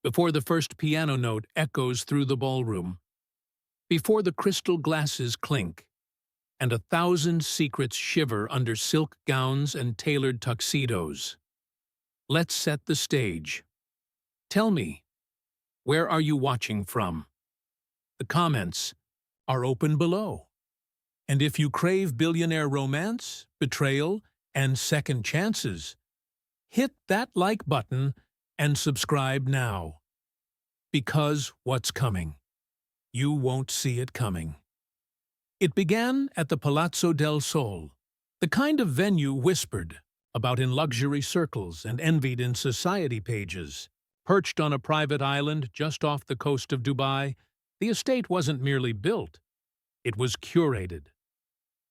before the first piano note echoes through the ballroom, before the crystal glasses clink, and 1,000 secrets shiver under silk gowns and tailored tuxedos. Let's set the stage. Tell me, where are you watching from? The comments are open below. And if you crave billionaire romance, betrayal, and second chances, hit that like button and subscribe now. Because what's coming? You won't see it coming. It began at the Palazzo del Sol, the kind of venue whispered about in luxury circles and envied in society pages. Perched on a private island just off the coast of Dubai, the estate wasn't merely built, it was curated.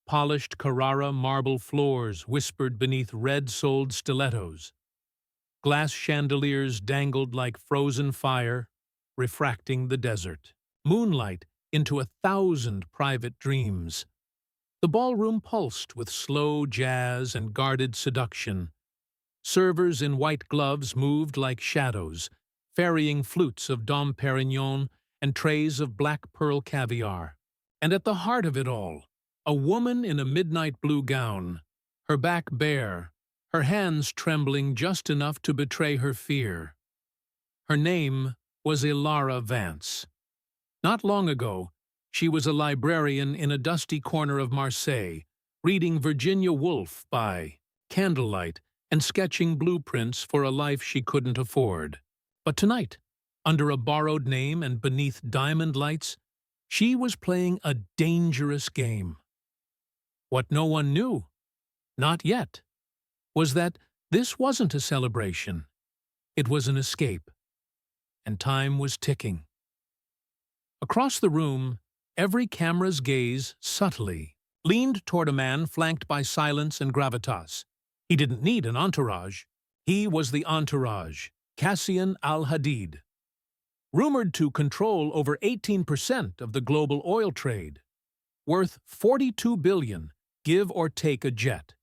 Polished Carrara marble floors whispered beneath red-soled stilettos. Glass chandeliers dangled like frozen fire, refracting the desert. Moonlight into 1,000 private dreams. The ballroom pulsed with slow jazz and guarded seduction. Servers in white gloves moved like shadows, ferrying flutes of Dom Perignon and trays of black pearl caviar. And at the heart of it all, a woman in a midnight blue gown, her back bare, her hands trembling just enough to betray her fear. Her name was Elara Vance. Not long ago, she was a librarian in a dusty corner of Marseille, reading Virginia Woolf by candlelight and sketching blueprints for a life she couldn't afford. But tonight, under a borrowed name and beneath diamond lights, she was playing a dangerous game. What no one knew, not yet, was that this wasn't a celebration. It was an escape, and time was ticking. Across the room, every camera's gaze subtly leaned toward a man flanked by silence and gravitas. He didn't need an entourage. He was the entourage, Cassian Al-Hadid. Rumored to control over 18% of the global oil trade, worth $42 billion, give or take a jet,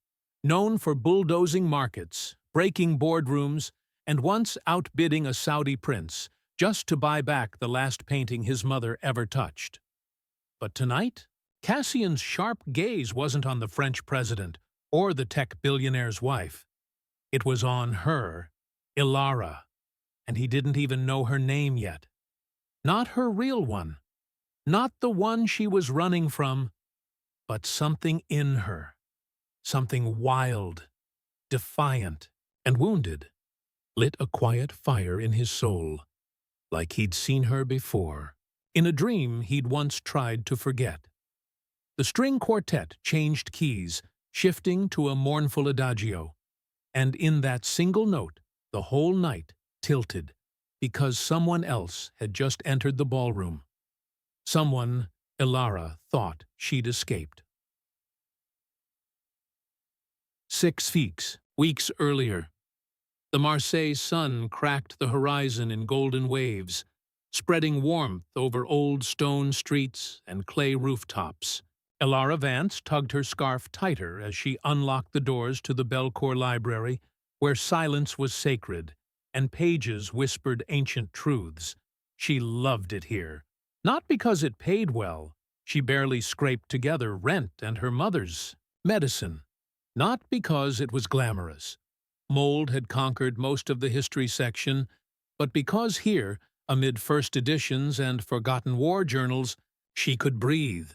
known for bulldozing markets, breaking boardrooms, and once outbidding a Saudi prince just to buy back the last painting his mother ever touched. But tonight, Cassian's sharp gaze wasn't on the French president or the tech billionaire's wife. It was on her, Elara, and he didn't even know her name yet. Not her real one, not the one she was running from, but something in her, something wild, defiant, and wounded, lit a quiet fire in his soul, like he'd seen her before, in a dream he'd once tried to forget. The string quartet changed keys, shifting to a mournful adagio, and in that single note, the whole night tilted, because someone else had just entered the ballroom. Someone Elara thought she'd escaped. 6 weeks earlier, the Marseille sun cracked the horizon in golden waves, spreading warmth over old stone streets and clay rooftops. Elara Vance tugged her scarf tighter as she unlocked the doors to the Belcourt Library, where silence was sacred and pages whispered ancient truths. She loved it here. Not because it paid well. She barely scraped together rent and her mother's medicine. Not because it was glamorous. Mold had conquered most of the history section, but because here, amid first editions and forgotten war journals, she could breathe.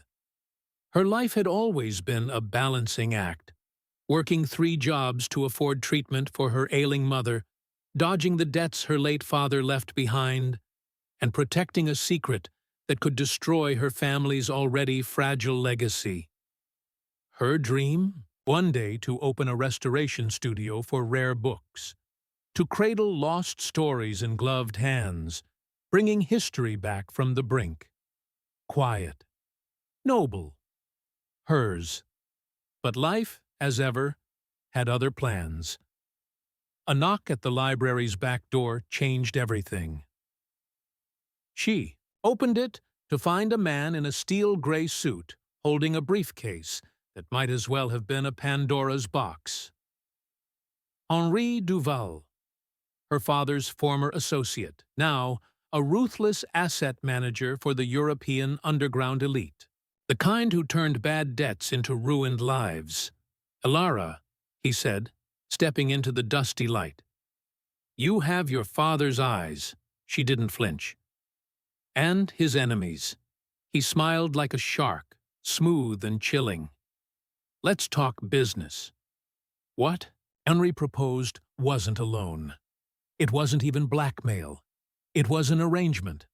Her life had always been a balancing act, working 3 jobs to afford treatment for her ailing mother, dodging the debts her late father left behind, and protecting a secret that could destroy her family's already fragile legacy. Her dream? One day to open a restoration studio for rare books, to cradle lost stories in gloved hands, bringing history back from the brink. Quiet. Noble. Hers. But life, as ever, had other plans. A knock at the library's back door changed everything. She opened it to find a man in a steel-gray suit holding a briefcase that might as well have been a Pandora's box. Henri Duval, her father's former associate, now a ruthless asset manager for the European underground elite, the kind who turned bad debts into ruined lives. "Elara," he said, stepping into the dusty light. "You have your father's eyes." She didn't flinch. "And his enemies." He smiled like a shark, smooth and chilling. "Let's talk business." What Henry proposed wasn't a loan. It wasn't even blackmail. It was an arrangement,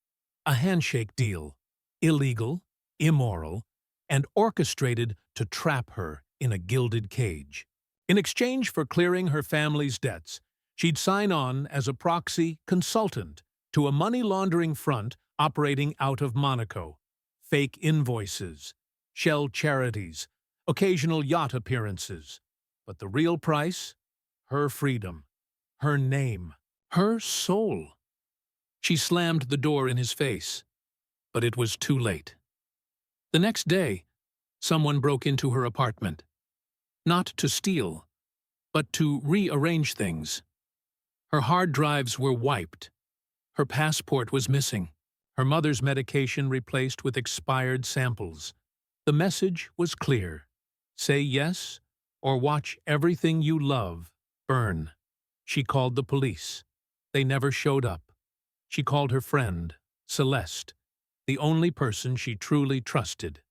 a handshake deal, illegal, immoral, and orchestrated to trap her in a gilded cage. In exchange for clearing her family's debts, she'd sign on as a proxy consultant to a money-laundering front operating out of Monaco. Fake invoices, shell charities, occasional yacht appearances. But the real price? Her freedom, her name, her soul. She slammed the door in his face, but it was too late. The next day, someone broke into her apartment. Not to steal, but to rearrange things. Her hard drives were wiped. Her passport was missing. Her mother's medication replaced with expired samples. The message was clear. Say yes, or watch everything you love burn. She called the police. They never showed up. She called her friend, Celeste, the only person she truly trusted.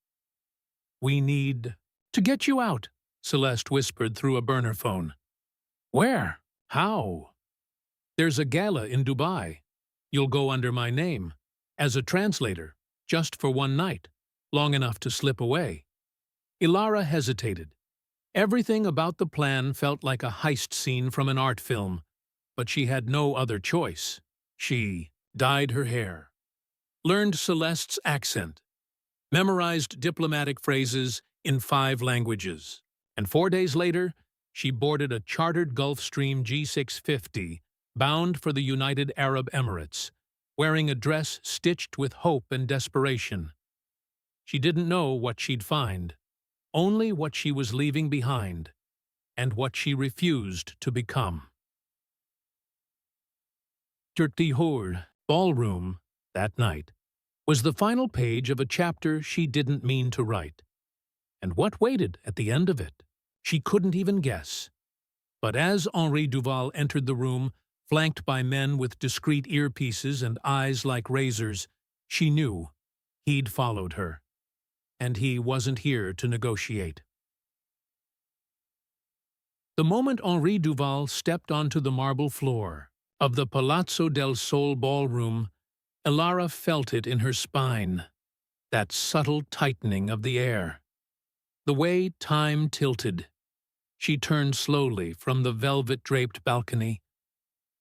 "We need to get you out," Celeste whispered through a burner phone. "Where? How?" "There's a gala in Dubai. You'll go under my name, as a translator, just for one night, long enough to slip away." Elara hesitated. Everything about the plan felt like a heist scene from an art film, but she had no other choice. She dyed her hair, learned Celeste's accent, memorized diplomatic phrases in 5 languages, and 4 days later, she boarded a chartered Gulfstream G650 bound for the United Arab Emirates, wearing a dress stitched with hope and desperation. She didn't know what she'd find, only what she was leaving behind, and what she refused to become. Dirty Horde Ballroom, that night, was the final page of a chapter she didn't mean to write. And what waited at the end of it? She couldn't even guess. But as Henri Duval entered the room, flanked by men with discreet earpieces and eyes like razors, she knew he'd followed her. And he wasn't here to negotiate. The moment Henri Duval stepped onto the marble floor of the Palazzo del Sol ballroom, Elara felt it in her spine, that subtle tightening of the air. The way time tilted. She turned slowly from the velvet-draped balcony.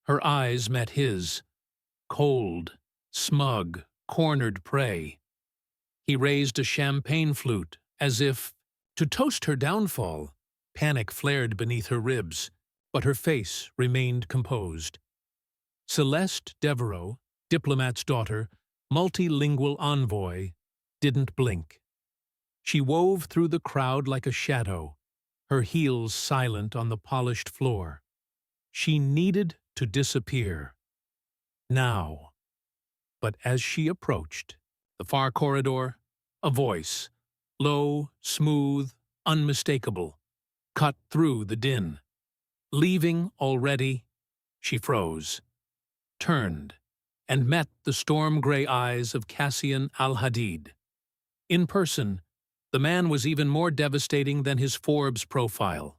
Her eyes met his, cold, smug, cornered prey. He raised a champagne flute, as if to toast her downfall. Panic flared beneath her ribs, but her face remained composed. Celeste Devereaux, diplomat's daughter, multilingual envoy, didn't blink. She wove through the crowd like a shadow, her heels silent on the polished floor. She needed to disappear. Now. But as she approached the far corridor, a voice, low, smooth, unmistakable, cut through the din. Leaving already, she froze, turned, and met the storm-gray eyes of Cassian Al-Hadid. In person, the man was even more devastating than his Forbes profile.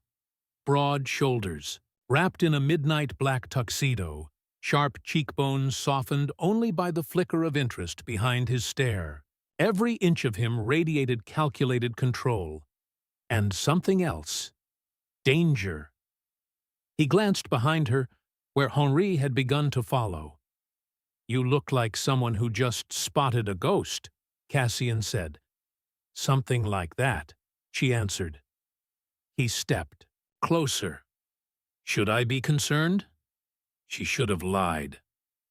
Broad shoulders, wrapped in a midnight black tuxedo, sharp cheekbones softened only by the flicker of interest behind his stare. Every inch of him radiated calculated control. And something else. Danger. He glanced behind her, where Henri had begun to follow. "You look like someone who just spotted a ghost," Cassian said. "Something like that," she answered. He stepped closer. Should I be concerned? She should have lied.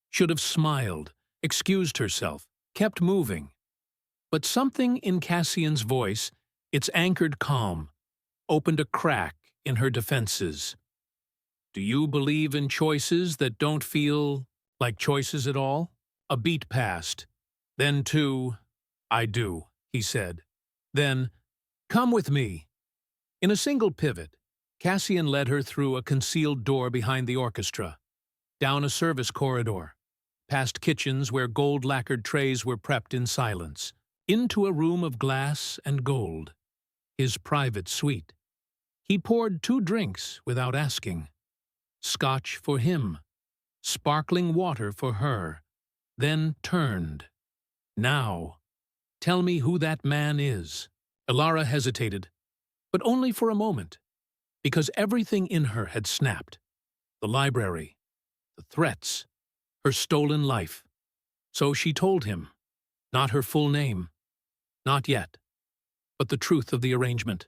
Should have smiled, excused herself, kept moving. But something in Cassian's voice, its anchored calm, opened a crack in her defenses. Do you believe in choices that don't feel like choices at all? A beat passed. Then two, I do, he said. Then, come with me. In a single pivot, Cassian led her through a concealed door behind the orchestra, down a service corridor, past kitchens where gold-lacquered trays were prepped in silence, into a room of glass and gold, his private suite. He poured 2 drinks without asking. Scotch for him, sparkling water for her, then turned. Now, tell me who that man is. Elara hesitated, but only for a moment, because everything in her had snapped. The library, the threats, her stolen life. So she told him, not her full name, not yet, but the truth of the arrangement,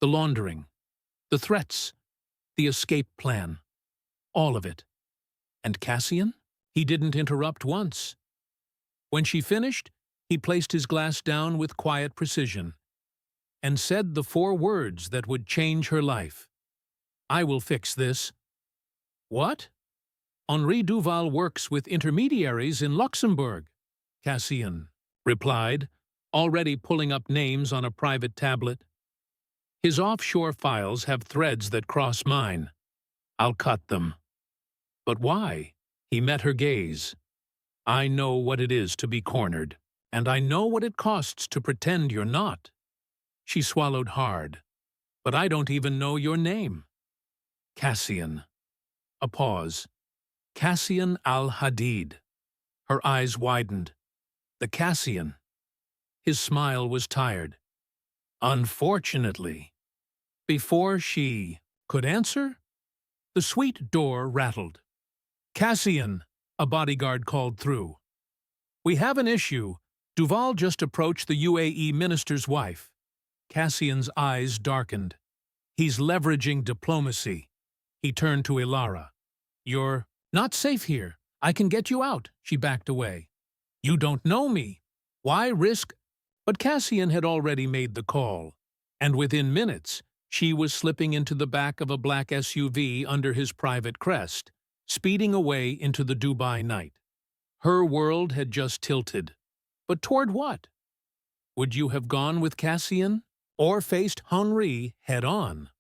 the laundering, the threats, the escape plan, all of it. And Cassian? He didn't interrupt once. When she finished, he placed his glass down with quiet precision and said the 4 words that would change her life. I will fix this. What? Henri Duval works with intermediaries in Luxembourg, Cassian replied, already pulling up names on a private tablet. His offshore files have threads that cross mine. I'll cut them. But why? He met her gaze. I know what it is to be cornered, and I know what it costs to pretend you're not. She swallowed hard. But I don't even know your name. Cassian. A pause. Cassian Al-Hadid. Her eyes widened. The Cassian. His smile was tired. Unfortunately. Before she could answer, the suite door rattled. Cassian, a bodyguard called through. We have an issue. Duval just approached the UAE minister's wife. Cassian's eyes darkened. He's leveraging diplomacy. He turned to Elara. You're not safe here. I can get you out. She backed away. You don't know me. Why risk? But Cassian had already made the call, and within minutes, she was slipping into the back of a black SUV under his private crest, speeding away into the Dubai night. Her world had just tilted. But toward what? Would you have gone with Cassian, or faced Henri head-on?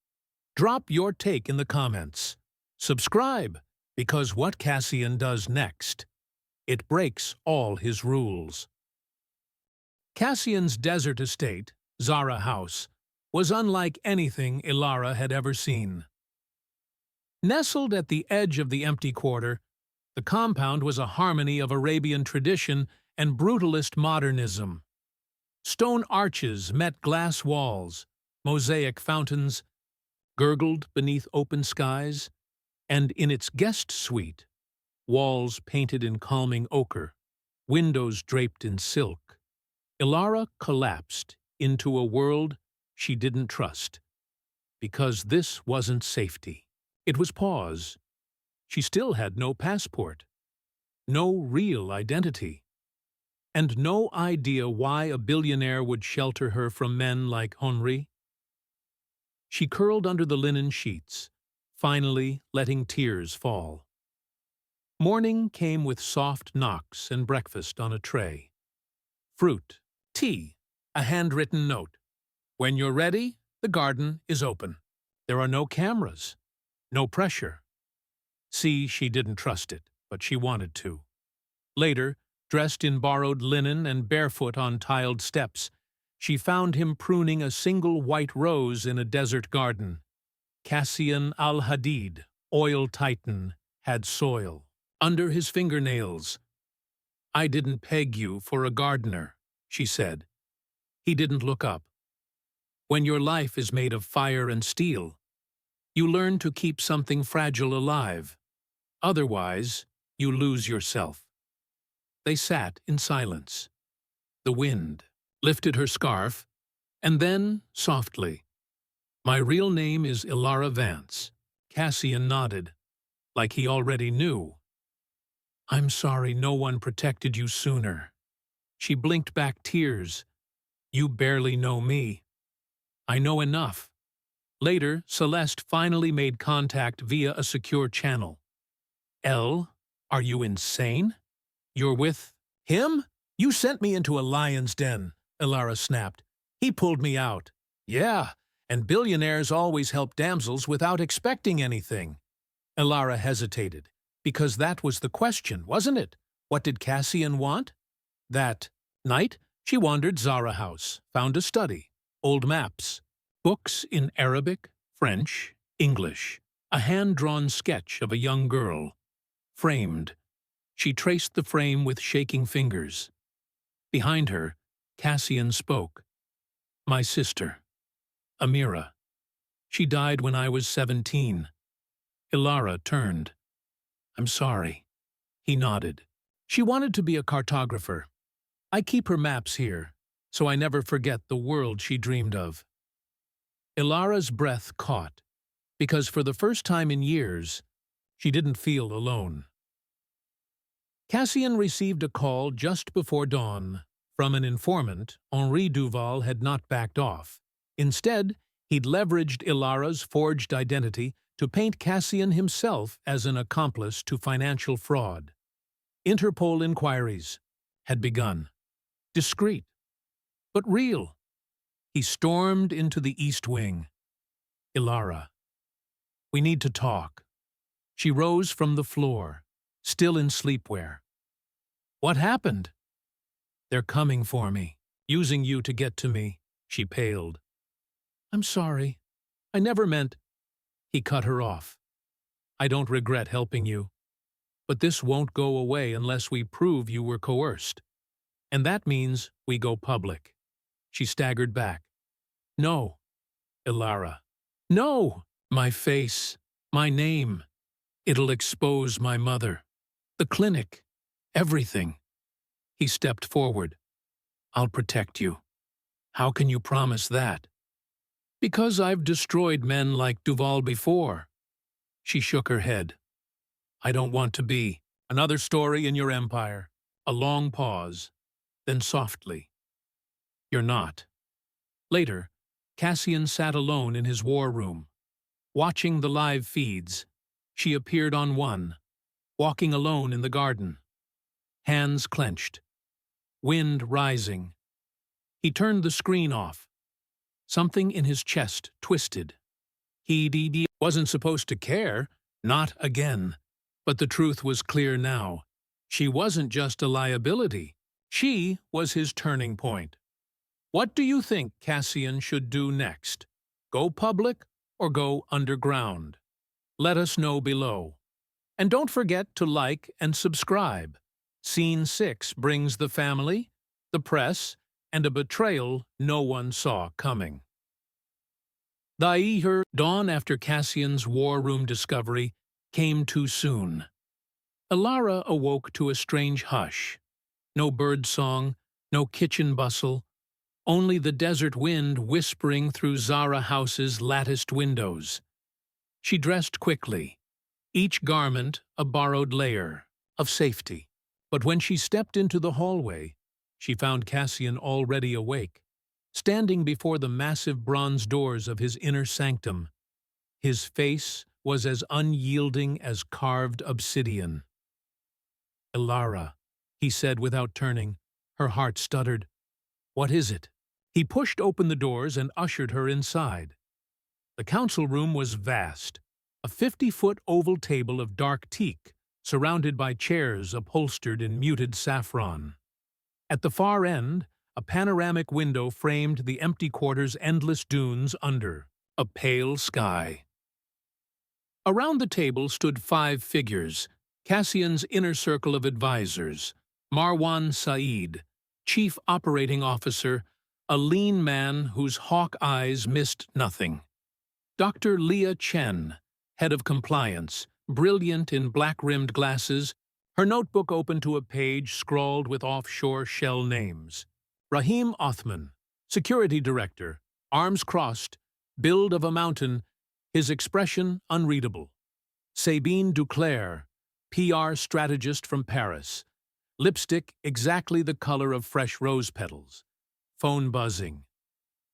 Drop your take in the comments. Subscribe, because what Cassian does next, it breaks all his rules. Cassian's desert estate, Zara House, was unlike anything Elara had ever seen. Nestled at the edge of the empty quarter, the compound was a harmony of Arabian tradition and brutalist modernism. Stone arches met glass walls, mosaic fountains gurgled beneath open skies, and in its guest suite, walls painted in calming ochre, windows draped in silk, Elara collapsed into a world she didn't trust. Because this wasn't safety. It was pause. She still had no passport, no real identity, and no idea why a billionaire would shelter her from men like Henri. She curled under the linen sheets, finally letting tears fall. Morning came with soft knocks and breakfast on a tray. Fruit, tea, a handwritten note. When you're ready, the garden is open. There are no cameras, no pressure. See, she didn't trust it, but she wanted to. Later, dressed in borrowed linen and barefoot on tiled steps, she found him pruning a single white rose in a desert garden. Cassian Al-Hadid, oil titan, had soil under his fingernails. I didn't peg you for a gardener, she said. He didn't look up. When your life is made of fire and steel, you learn to keep something fragile alive. Otherwise, you lose yourself. They sat in silence. The wind lifted her scarf, and then, softly, My real name is Elara Vance. Cassian nodded, like he already knew. I'm sorry no one protected you sooner. She blinked back tears. You barely know me. I know enough. Later, Celeste finally made contact via a secure channel. "El, are you insane? You're with him? You sent me into a lion's den," Elara snapped. "He pulled me out." "Yeah, and billionaires always help damsels without expecting anything." Elara hesitated, because that was the question, wasn't it? What did Cassian want? That night, she wandered Zara House, found a study, old maps, books in Arabic, French, English, a hand-drawn sketch of a young girl, framed. She traced the frame with shaking fingers. Behind her, Cassian spoke. "My sister, Amira. She died when I was 17. Elara turned. "I'm sorry." He nodded. "She wanted to be a cartographer. I keep her maps here, so I never forget the world she dreamed of." Ilara's breath caught, because for the first time in years, she didn't feel alone. Cassian received a call just before dawn. From an informant, Henri Duval had not backed off. Instead, he'd leveraged Ilara's forged identity to paint Cassian himself as an accomplice to financial fraud. Interpol inquiries had begun. Discreet, but real. He stormed into the East Wing. "Elara, we need to talk." She rose from the floor, still in sleepwear. "What happened?" "They're coming for me, using you to get to me." She paled. "I'm sorry. I never meant—" He cut her off. "I don't regret helping you. But this won't go away unless we prove you were coerced. And that means we go public." She staggered back. "No, Elara. No! My face, my name. It'll expose my mother. The clinic. Everything." He stepped forward. "I'll protect you." "How can you promise that?" "Because I've destroyed men like Duval before." She shook her head. "I don't want to be another story in your empire." A long pause, then softly. "You're not." Later, Cassian sat alone in his war room, watching the live feeds. She appeared on one, walking alone in the garden. Hands clenched. Wind rising. He turned the screen off. Something in his chest twisted. He wasn't supposed to care. Not again. But the truth was clear now. She wasn't just a liability. She was his turning point. What do you think Cassian should do next? Go public or go underground? Let us know below. And don't forget to like and subscribe. Scene 6 brings the family, the press, and a betrayal no one saw coming. The dawn after Cassian's war room discovery came too soon. Elara awoke to a strange hush. No bird song, no kitchen bustle, only the desert wind whispering through Zara House's latticed windows. She dressed quickly, each garment a borrowed layer of safety. But when she stepped into the hallway, she found Cassian already awake, standing before the massive bronze doors of his inner sanctum. His face was as unyielding as carved obsidian. "Elara," he said without turning. Her heart stuttered. "What is it?" He pushed open the doors and ushered her inside. The council room was vast, a 50-foot oval table of dark teak, surrounded by chairs upholstered in muted saffron. At the far end, a panoramic window framed the empty quarter's endless dunes under a pale sky. Around the table stood 5 figures, Cassian's inner circle of advisors: Marwan Saeed, Chief Operating Officer, a lean man whose hawk eyes missed nothing; Dr. Leah Chen, Head of Compliance, brilliant in black-rimmed glasses, her notebook open to a page scrawled with offshore shell names; Rahim Othman, Security Director, arms crossed, build of a mountain, his expression unreadable; Sabine Duclair, PR strategist from Paris, lipstick exactly the color of fresh rose petals, phone buzzing;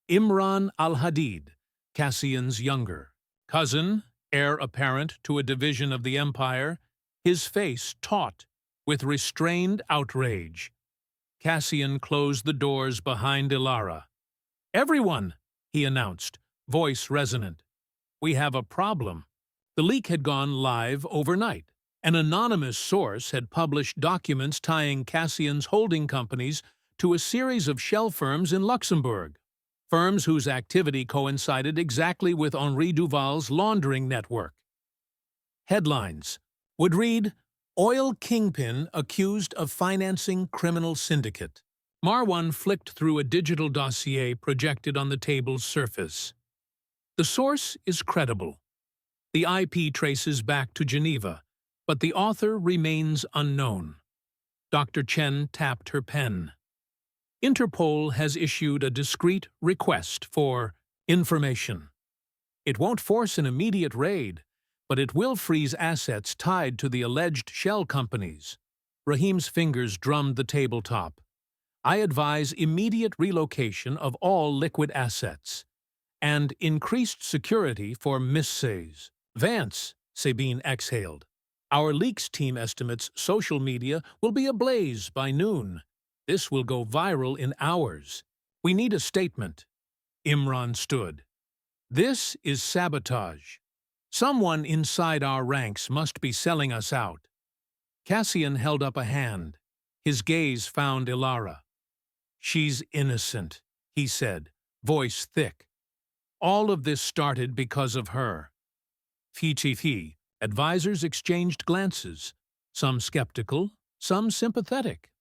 Imran Al-Hadid, Cassian's younger cousin, heir apparent to a division of the empire, his face taut with restrained outrage. Cassian closed the doors behind Elara. "Everyone," he announced, voice resonant. "We have a problem." The leak had gone live overnight. An anonymous source had published documents tying Cassian's holding companies to a series of shell firms in Luxembourg, firms whose activity coincided exactly with Henri Duval's laundering network. Headlines would read, "Oil Kingpin Accused of Financing Criminal Syndicate." Marwan flicked through a digital dossier projected on the table's surface. The source is credible. The IP traces back to Geneva, but the author remains unknown. Dr. Chen tapped her pen. Interpol has issued a discreet request for information. It won't force an immediate raid, but it will freeze assets tied to the alleged shell companies. Rahim's fingers drummed the tabletop. "I advise immediate relocation of all liquid assets and increased security for Mrs. Vance," Sabine exhaled. "Our leaks team estimates social media will be ablaze by noon. This will go viral in hours. We need a statement." Imran stood. "This is sabotage. Someone inside our ranks must be selling us out." Cassian held up a hand. His gaze found Elara. "She's innocent," he said, voice thick. "All of this started because of her." Fugitive. Advisors exchanged glances, some skeptical, some sympathetic.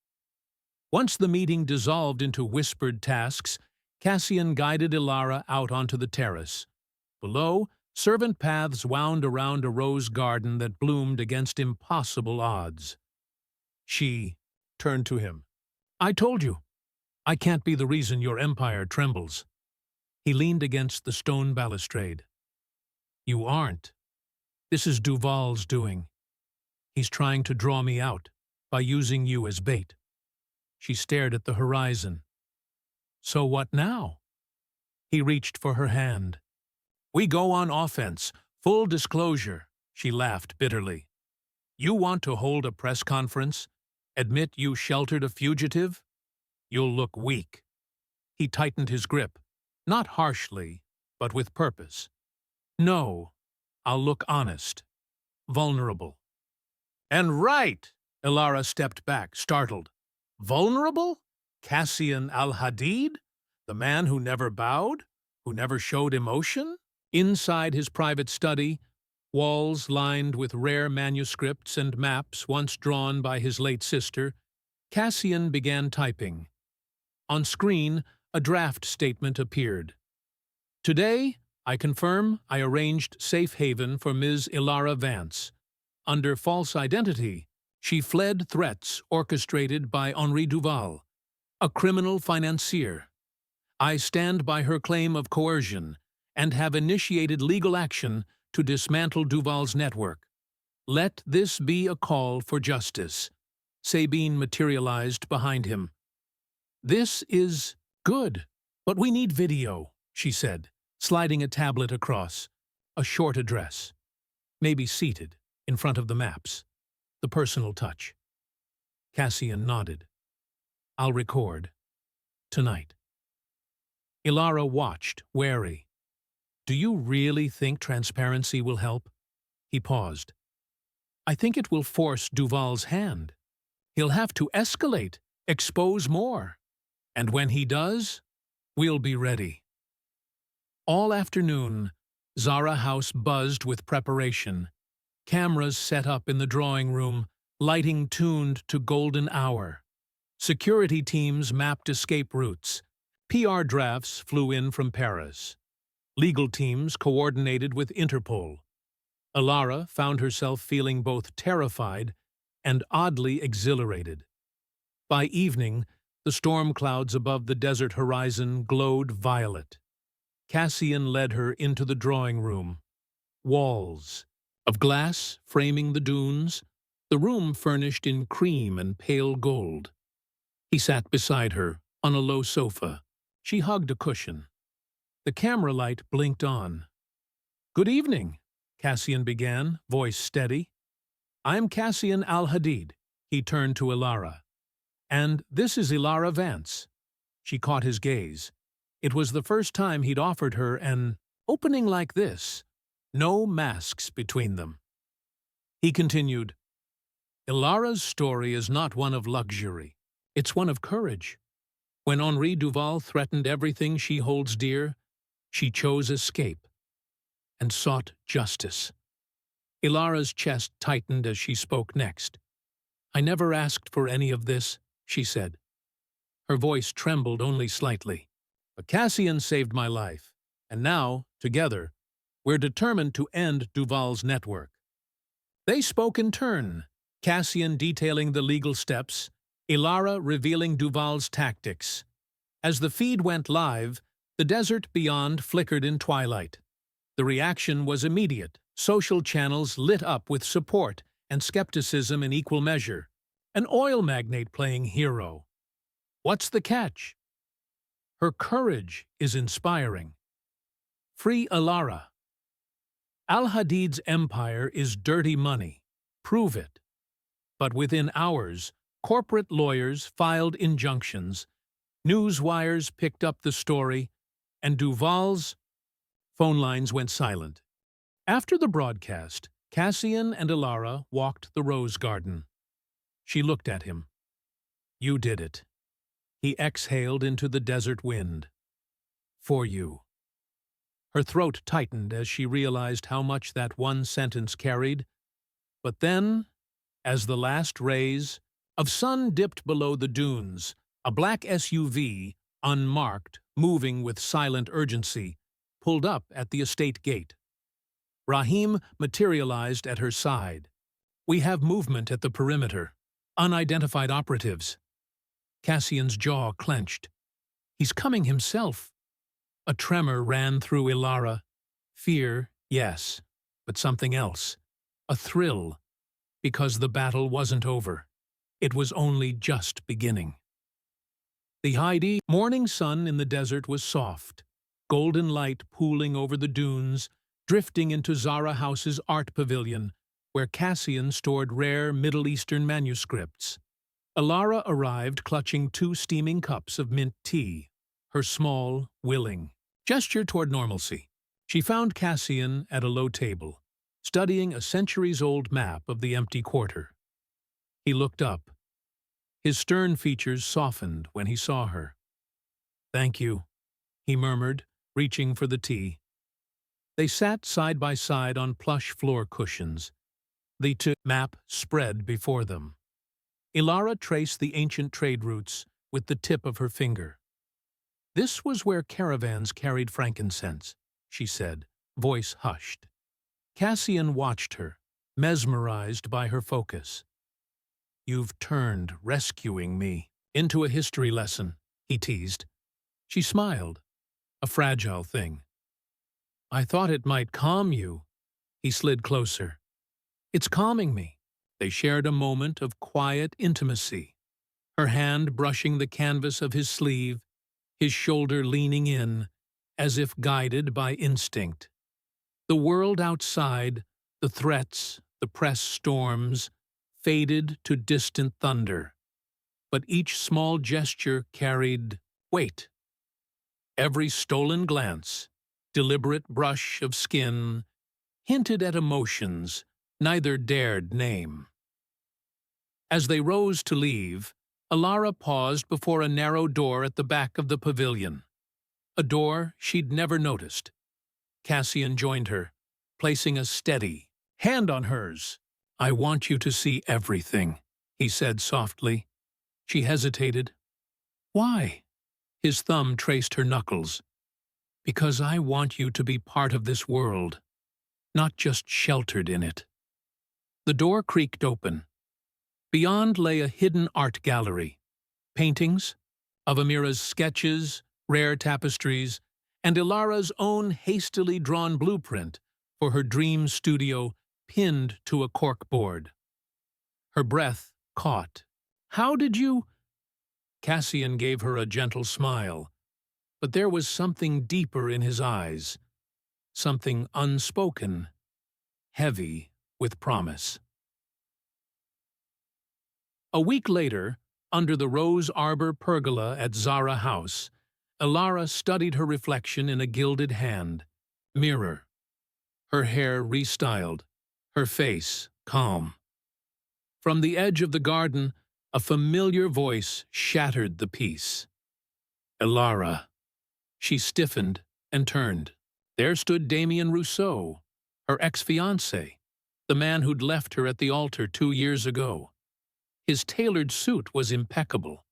Once the meeting dissolved into whispered tasks, Cassian guided Elara out onto the terrace. Below, servant paths wound around a rose garden that bloomed against impossible odds. She turned to him. "I told you. I can't be the reason your empire trembles." He leaned against the stone balustrade. "You aren't. This is Duval's doing. He's trying to draw me out by using you as bait." She stared at the horizon. "So what now?" He reached for her hand. "We go on offense, full disclosure," she laughed bitterly. "You want to hold a press conference? Admit you sheltered a fugitive? You'll look weak." He tightened his grip, not harshly, but with purpose. "No, I'll look honest, vulnerable." "And right!" Elara stepped back, startled. "Vulnerable? Cassian Al-Hadid? The man who never bowed? Who never showed emotion?" Inside his private study, walls lined with rare manuscripts and maps once drawn by his late sister, Cassian began typing. On screen, a draft statement appeared. "Today, I confirm I arranged safe haven for Ms. Elara Vance. Under false identity, she fled threats orchestrated by Henri Duval, a criminal financier. I stand by her claim of coercion and have initiated legal action to dismantle Duval's network. Let this be a call for justice." Sabine materialized behind him. "This is good, but we need video," she said, sliding a tablet across. "A short address. Maybe seated, in front of the maps. The personal touch." Cassian nodded. "I'll record. Tonight." Elara watched, wary. "Do you really think transparency will help?" He paused. "I think it will force Duval's hand. He'll have to escalate, expose more. And when he does, we'll be ready." All afternoon, Zara House buzzed with preparation. Cameras set up in the drawing room, lighting tuned to golden hour. Security teams mapped escape routes. PR drafts flew in from Paris. Legal teams coordinated with Interpol. Elara found herself feeling both terrified and oddly exhilarated. By evening, the storm clouds above the desert horizon glowed violet. Cassian led her into the drawing room. Walls of glass framing the dunes, the room furnished in cream and pale gold. He sat beside her, on a low sofa. She hugged a cushion. The camera light blinked on. "Good evening," Cassian began, voice steady. "I'm Cassian Al-Hadid." He turned to Elara. "And this is Elara Vance." She caught his gaze. It was the first time he'd offered her an opening like this. No masks between them. He continued, "Elara's story is not one of luxury. It's one of courage. When Henri Duval threatened everything she holds dear, she chose escape and sought justice." Elara's chest tightened as she spoke next. "I never asked for any of this," she said. Her voice trembled only slightly. "But Cassian saved my life, and now, together, we're determined to end Duval's network." They spoke in turn, Cassian detailing the legal steps, Elara revealing Duval's tactics. As the feed went live, the desert beyond flickered in twilight. The reaction was immediate. Social channels lit up with support and skepticism in equal measure. An oil magnate playing hero. What's the catch? Her courage is inspiring. Free Elara. Al-Hadid's empire is dirty money. Prove it. But within hours, corporate lawyers filed injunctions, news wires picked up the story, and Duval's phone lines went silent. After the broadcast, Cassian and Elara walked the rose garden. She looked at him. "You did it." He exhaled into the desert wind. "For you." Her throat tightened as she realized how much that one sentence carried. But then, as the last rays of sun dipped below the dunes, a black SUV, unmarked, moving with silent urgency, pulled up at the estate gate. Rahim materialized at her side. "We have movement at the perimeter. Unidentified operatives." Cassian's jaw clenched. "He's coming himself." A tremor ran through Elara. Fear, yes, but something else. A thrill, because the battle wasn't over. It was only just beginning. The high morning sun in the desert was soft, golden light pooling over the dunes, drifting into Zara House's art pavilion, where Cassian stored rare Middle Eastern manuscripts. Elara arrived clutching 2 steaming cups of mint tea, her small, willing gesture toward normalcy. She found Cassian at a low table, studying a centuries-old map of the empty quarter. He looked up. His stern features softened when he saw her. "Thank you," he murmured, reaching for the tea. They sat side by side on plush floor cushions. The map spread before them. Elara traced the ancient trade routes with the tip of her finger. "This was where caravans carried frankincense," she said, voice hushed. Cassian watched her, mesmerized by her focus. "You've turned rescuing me into a history lesson," he teased. She smiled, a fragile thing. "I thought it might calm you." He slid closer. "It's calming me." They shared a moment of quiet intimacy, her hand brushing the canvas of his sleeve, his shoulder leaning in, as if guided by instinct. The world outside, the threats, the press storms, faded to distant thunder. But each small gesture carried weight. Every stolen glance, deliberate brush of skin, hinted at emotions neither dared name. As they rose to leave, Elara paused before a narrow door at the back of the pavilion. A door she'd never noticed. Cassian joined her, placing a steady hand on hers. "I want you to see everything," he said softly. She hesitated. "Why?" His thumb traced her knuckles. "Because I want you to be part of this world, not just sheltered in it." The door creaked open. Beyond lay a hidden art gallery. Paintings of Amira's sketches, rare tapestries, and Elara's own hastily drawn blueprint for her dream studio pinned to a corkboard. Her breath caught. "How did you—" Cassian gave her a gentle smile. But there was something deeper in his eyes, something unspoken, heavy with promise. A week later, under the rose arbor pergola at Zara House, Elara studied her reflection in a gilded hand mirror, her hair restyled, her face calm. From the edge of the garden, a familiar voice shattered the peace. Elara. She stiffened and turned. There stood Damien Rousseau, her ex-fiancé, the man who'd left her at the altar 2 years ago. His tailored suit was impeccable,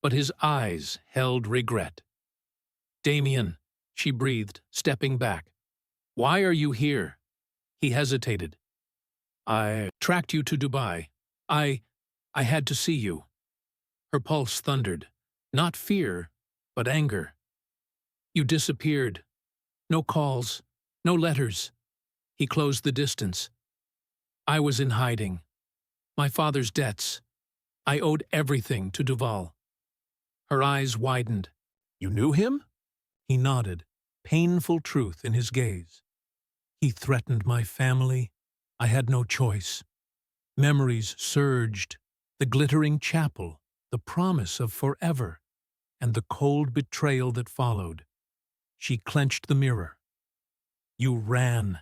but his eyes held regret. "Damien," she breathed, stepping back. "Why are you here?" He hesitated. "I tracked you to Dubai. I had to see you." Her pulse thundered. Not fear, but anger. "You disappeared. No calls, no letters." He closed the distance. "I was in hiding. My father's debts. I owed everything to Duval." Her eyes widened. "You knew him?" He nodded, painful truth in his gaze. "He threatened my family. I had no choice." Memories surged, the glittering chapel, the promise of forever, and the cold betrayal that followed. She clenched the mirror. "You ran.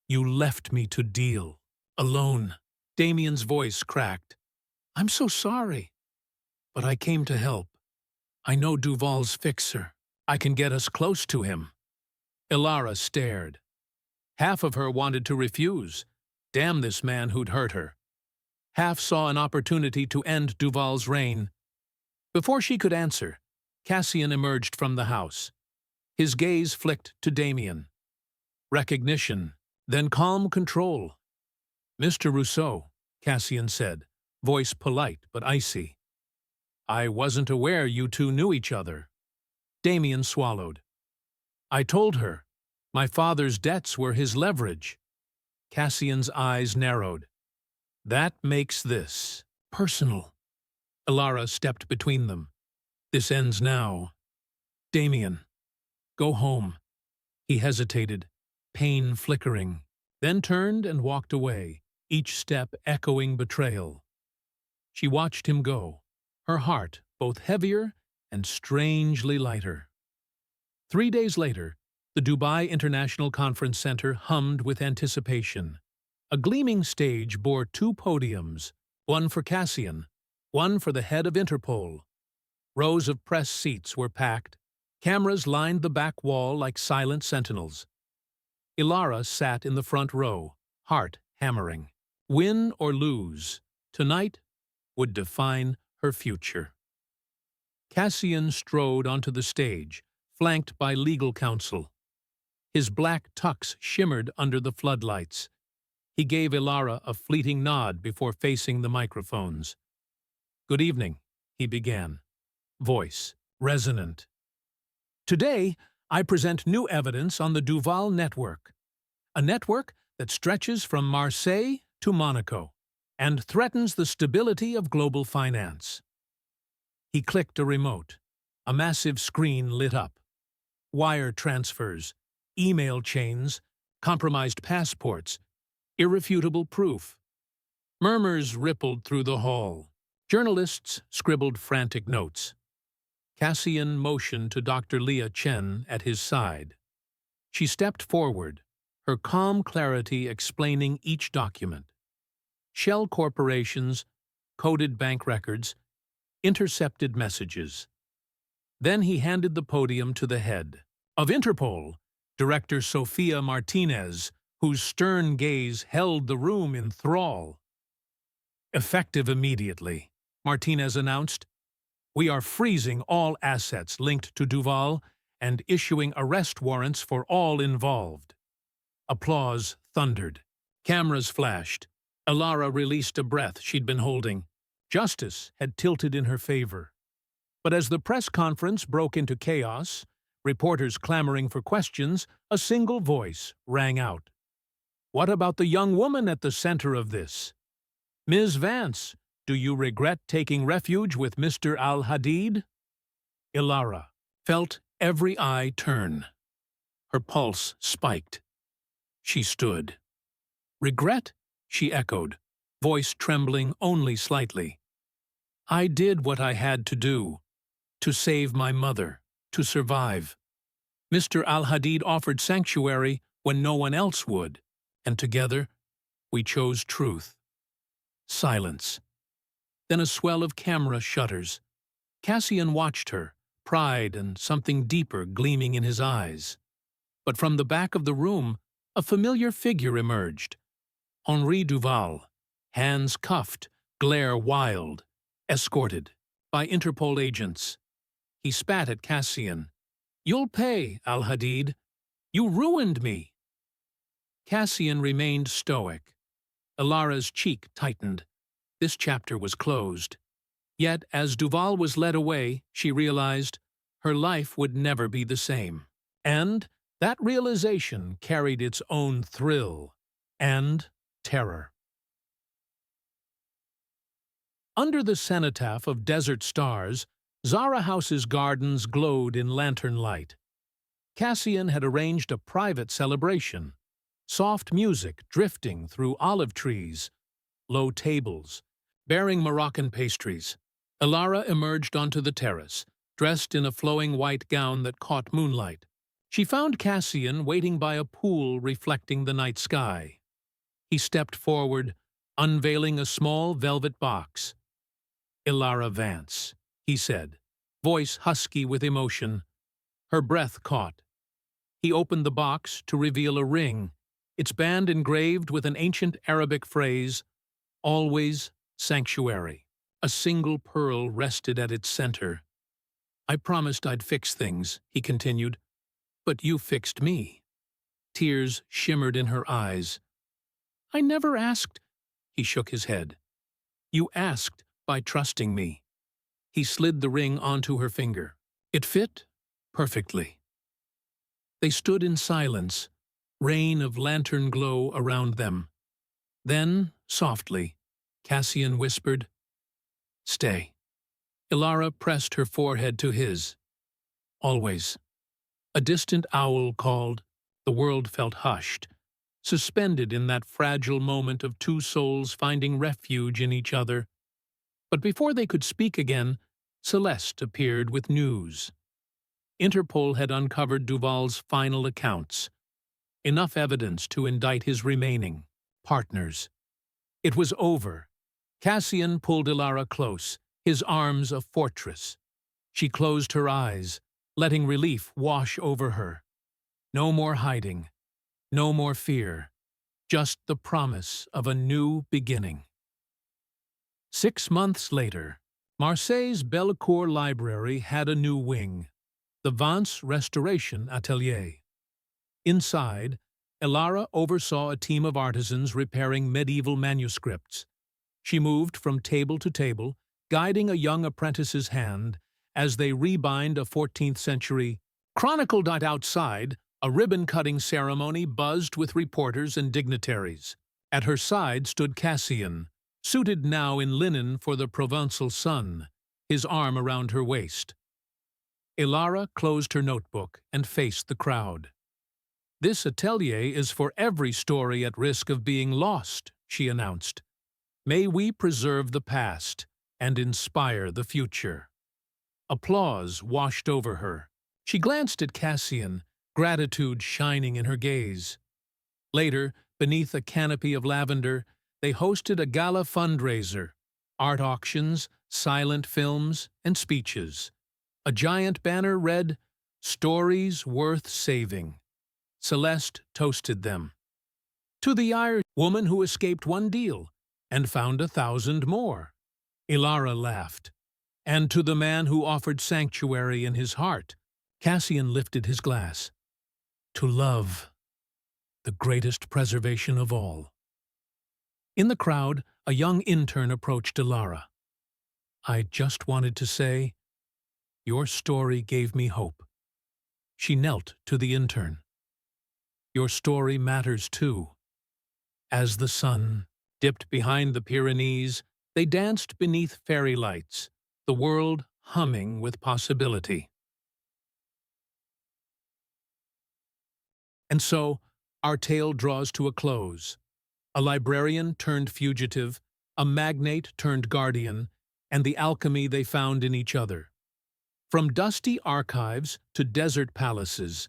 You left me to deal. Alone." Damien's voice cracked. "I'm so sorry. But I came to help. I know Duval's fixer. I can get us close to him." Elara stared. Half of her wanted to refuse. Damn this man who'd hurt her. Half saw an opportunity to end Duval's reign. Before she could answer, Cassian emerged from the house. His gaze flicked to Damien. Recognition, then calm control. "Mr. Rousseau," Cassian said, voice polite but icy. "I wasn't aware you two knew each other." Damien swallowed. "I told her. My father's debts were his leverage." Cassian's eyes narrowed. "That makes this personal." Elara stepped between them. "This ends now. Damien, go home." He hesitated, pain flickering, then turned and walked away, each step echoing betrayal. She watched him go, her heart both heavier and strangely lighter. 3 days later, the Dubai International Conference Center hummed with anticipation. A gleaming stage bore 2 podiums, one for Cassian, one for the head of Interpol. Rows of press seats were packed. Cameras lined the back wall like silent sentinels. Elara sat in the front row, heart hammering. Win or lose, tonight would define her future. Cassian strode onto the stage, flanked by legal counsel. His black tux shimmered under the floodlights. He gave Elara a fleeting nod before facing the microphones. "Good evening," he began, voice resonant. "Today, I present new evidence on the Duval network, a network that stretches from Marseille to Monaco and threatens the stability of global finance." He clicked a remote. A massive screen lit up. Wire transfers, email chains, compromised passports, irrefutable proof. Murmurs rippled through the hall. Journalists scribbled frantic notes. Cassian motioned to Dr. Leah Chen at his side. She stepped forward, her calm clarity explaining each document. Shell corporations, coded bank records, intercepted messages. Then he handed the podium to the head of Interpol, Director Sofia Martinez, whose stern gaze held the room in thrall. "Effective immediately," Martinez announced. "We are freezing all assets linked to Duval and issuing arrest warrants for all involved." Applause thundered. Cameras flashed. Elara released a breath she'd been holding. Justice had tilted in her favor. But as the press conference broke into chaos, reporters clamoring for questions, a single voice rang out. "What about the young woman at the center of this? Ms. Vance, do you regret taking refuge with Mr. Al-Hadid?" Elara felt every eye turn. Her pulse spiked. She stood. "Regret?" she echoed, voice trembling only slightly. "I did what I had to do, to save my mother, to survive. Mr. Al-Hadid offered sanctuary when no one else would, and together we chose truth." Silence. Then a swell of camera shutters. Cassian watched her, pride and something deeper gleaming in his eyes. But from the back of the room, a familiar figure emerged. Henri Duval, hands cuffed, glare wild, escorted by Interpol agents. He spat at Cassian. "You'll pay, Al-Hadid. You ruined me." Cassian remained stoic. Ilara's cheek tightened. This chapter was closed. Yet, as Duval was led away, she realized her life would never be the same. And that realization carried its own thrill and terror. Under the cenotaph of desert stars, Zara House's gardens glowed in lantern light. Cassian had arranged a private celebration. Soft music drifting through olive trees, low tables, bearing Moroccan pastries. Elara emerged onto the terrace, dressed in a flowing white gown that caught moonlight. She found Cassian waiting by a pool reflecting the night sky. He stepped forward, unveiling a small velvet box. "Elara Vance," he said, voice husky with emotion. Her breath caught. He opened the box to reveal a ring, its band engraved with an ancient Arabic phrase, "Always sanctuary." A single pearl rested at its center. "I promised I'd fix things," he continued, "but you fixed me." Tears shimmered in her eyes. "I never asked," he shook his head. "You asked by trusting me." He slid the ring onto her finger. It fit perfectly. They stood in silence, rain of lantern glow around them. Then, softly, Cassian whispered, "Stay." Elara pressed her forehead to his. "Always." A distant owl called. The world felt hushed, suspended in that fragile moment of two souls finding refuge in each other. But before they could speak again, Celeste appeared with news. Interpol had uncovered Duval's final accounts, enough evidence to indict his remaining partners. It was over. Cassian pulled Elara close, his arms a fortress. She closed her eyes, letting relief wash over her. No more hiding, no more fear, just the promise of a new beginning. 6 months later, Marseille's Bellecour Library had a new wing, the Vance Restoration Atelier. Inside, Elara oversaw a team of artisans repairing medieval manuscripts. She moved from table to table, guiding a young apprentice's hand as they rebind a 14th-century chronicle. Outside, a ribbon-cutting ceremony buzzed with reporters and dignitaries. At her side stood Cassian, suited now in linen for the Provençal sun, his arm around her waist. Elara closed her notebook and faced the crowd. "This atelier is for every story at risk of being lost," she announced. "May we preserve the past and inspire the future." Applause washed over her. She glanced at Cassian, gratitude shining in her gaze. Later, beneath a canopy of lavender, they hosted a gala fundraiser, art auctions, silent films, and speeches. A giant banner read, "Stories Worth Saving." Celeste toasted them. "To the Irish woman who escaped one deal and found 1,000 more." Elara laughed. "And to the man who offered sanctuary in his heart." Cassian lifted his glass. "To love, the greatest preservation of all." In the crowd, a young intern approached Elara. "I just wanted to say, your story gave me hope." She knelt to the intern. "Your story matters too." As the sun dipped behind the Pyrenees, they danced beneath fairy lights, the world humming with possibility. And so, our tale draws to a close. A librarian turned fugitive, a magnate turned guardian, and the alchemy they found in each other. From dusty archives to desert palaces,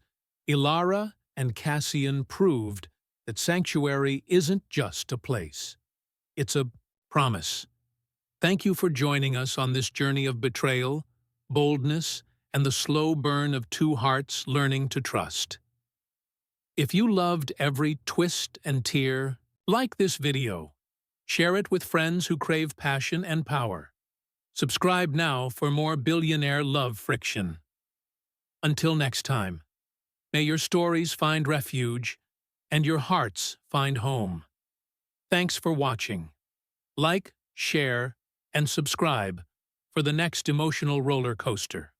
Elara and Cassian proved that sanctuary isn't just a place. It's a promise. Thank you for joining us on this journey of betrayal, boldness, and the slow burn of two hearts learning to trust. If you loved every twist and tear, like this video. Share it with friends who crave passion and power. Subscribe now for more billionaire love friction. Until next time, may your stories find refuge and your hearts find home. Thanks for watching. Like, share, and subscribe for the next emotional roller coaster.